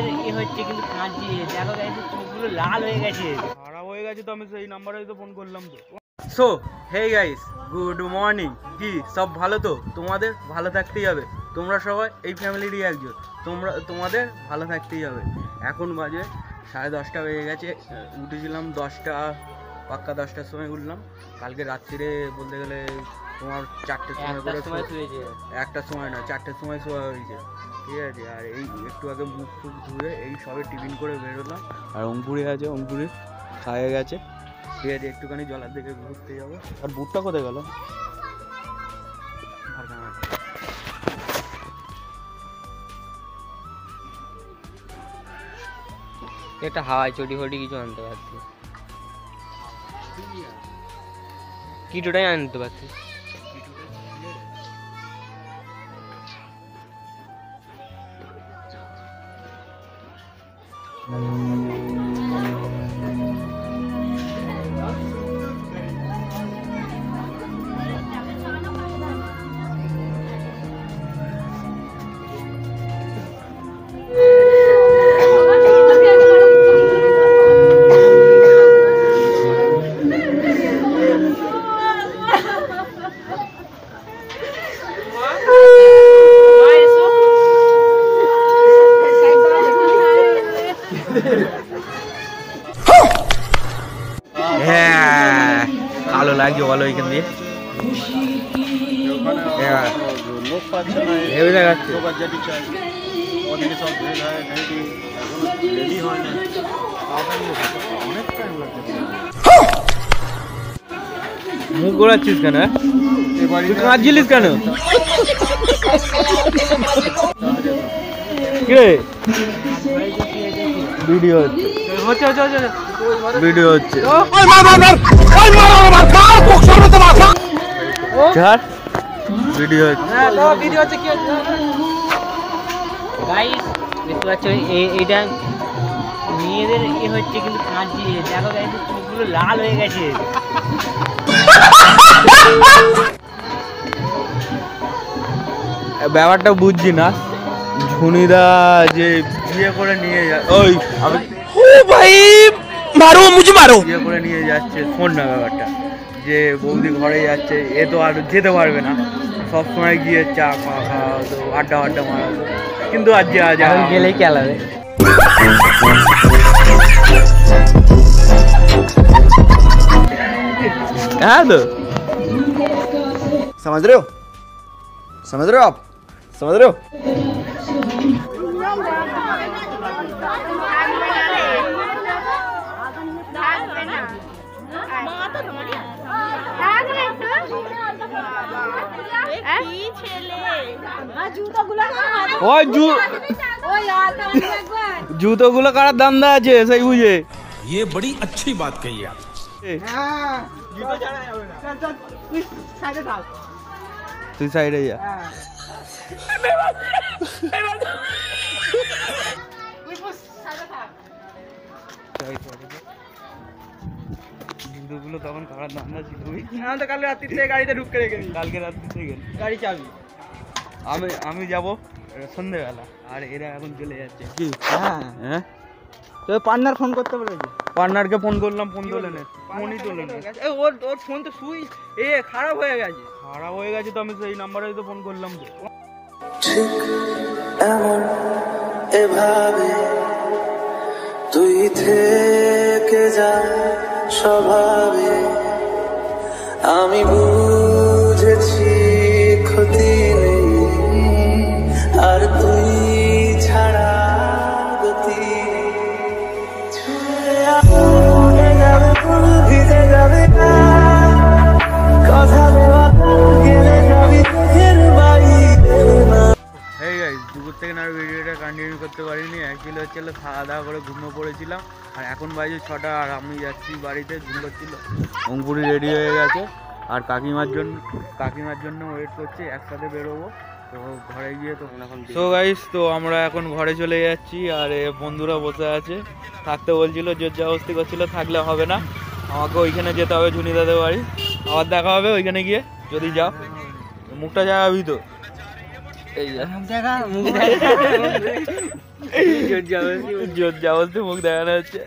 মেয়েদের হচ্ছে কিন্তু কাঁদছে, দেখো গাইস চোখগুলো লাল হয়ে গেছে, খারাপ হয়ে গেছে। তো আমি সেই নাম্বারেই তো ফোন করলাম তো। So hey guys, good morning. কি সব ভালো তো? তোমাদের ভালো থাকতেই হবে, তোমরা সবাই এই ফ্যামিলিরই একজন, তোমাদের ভালো থাকতেই হবে। এখন বাজে 10:30 বেজে গেছে। উঠেছিলাম 10টা, পাক্কা 10টার সময় উঠলাম। কালকে রাত্রিরে বলতে গেলে তোমার 4টের সময় করে শুয়েছে, একটার সময় না 4টের সময় শোয়া হয়েছে, ঠিক আছে। আর এই একটু আগে মুখ ফুক ধুয়ে এই সবে টিফিন করে বেরোলাম। আর অঙ্কুরি আছে, অঙ্কুরি খাইয়ে গেছে, ঠিক আছে। একটুখানি জলার দিকে ঘুরতে যাবো। আর বুটটা কোথায় গেল? একটা হাওয়ায় চটি ফটি কিছু আনতে পারছি, কিটোটাই আনতে পারছি। হ্যাঁ, কালো লাগছে বলো এখান দিয়ে। লোক পাচ্ছে না, ভেবে দেখাচ্ছে লোকার যেটি চাই ওদিকে সব রেডি হয় না, অনেক টাইম লাগছে। মুখ ঘোরাচ্ছিস কেন? তুই কাঁদছিলিস কেন? কে ভিডিও হচ্ছে? ভিডিও হচ্ছে। ভিডিও হচ্ছে। গাইস দেখতে পাচ্ছ এইটা মেয়েদের হচ্ছে কিন্তু কাঁদছে, দেখো গাইস চোখগুলো লাল হয়ে গেছে। ব্যাপারটা বুঝছি না। ঝুনিদা যে বিয়ে করে নিয়ে ওই ভাই মারো মুঝে মারো, বিয়ে করে নিয়ে যাচ্ছে, শোন না ব্যাপারটা, যে বৌদি ঘরে যাচ্ছে, এ তো আর যেতে পারবে না, সব সময় গিয়ে চা খাওয়া হতো, আড্ডা মারা হতো, কিন্তু আজ গেলেই খেলাবে। হ্যাঁ তো समझ रहे हो आप समझ रहे हो? জুতো গুলো কারার দান্দা আছে সেই বুঝে। ये बड़ी अच्छी बात कही आप। তুই সাইডে যা। জুতোগুলো তখন কারার দান্দা ছিল। তো কালকে রাত্রি থেকে গাড়িতে ঢুকে রেখে, কালকে রাত্রি থেকে গাড়ি চাবি। আমি যাব সন্ধ্যেবেলা, আর এরা এখন চলে যাচ্ছে। কি? হ্যাঁ, তো পার্টনার ফোন করতে বলেছি, পার্টনারকে ফোন করলাম, ফোন তোলে না, ফোনই তোলে না। ওর ফোন তো সুইচ খারাপ হয়ে গেছে, তো আমি সেই নাম্বারেই তো ফোন করলাম তো। ঠিক এমন এভাবে তুই থেকে যা স্বভাবে, আমি বুঝেছি ক্ষতি নেই আর তুই ছাড়া গতি, ছুঁয়ে যাবে ফুল ভিজে যাবে কথা দেওয়া গেলে যাবি তোর বাইরে না। হেই গাইস, দুপুর থেকে না ভিডিওটা কন্টিনিউ করতে পারিনি। অ্যাকচুয়ালি হচ্ছে খাওয়া দাওয়া করে ঘুমিয়ে পড়েছিলাম, আর এখন বাজে 6টা, আর আমি যাচ্ছি বাড়িতে। ঘুম করছিল, অঙ্কুরি রেডি হয়ে গেছে, আর কাকিমার জন্য ওয়েট করছে, একসাথে বেরোবো তো ঘরে গিয়ে। তো এখন সো গাইস, তো আমরা এখন ঘরে চলে যাচ্ছি, আর বন্ধুরা বসে আছে, থাকতে বলছিল, জোর জবরদস্তি করছিল, থাকলে হবে না, আমাকে ওইখানে যেতে হবে ঝুনি দাদের বাড়ি। আবার দেখা হবে ওইখানে গিয়ে, যদি যাও। মুখটা জাগাবি তো? এই জোর জবরদস্তি জোর জবরদস্তি মুখ দেখানো হচ্ছে।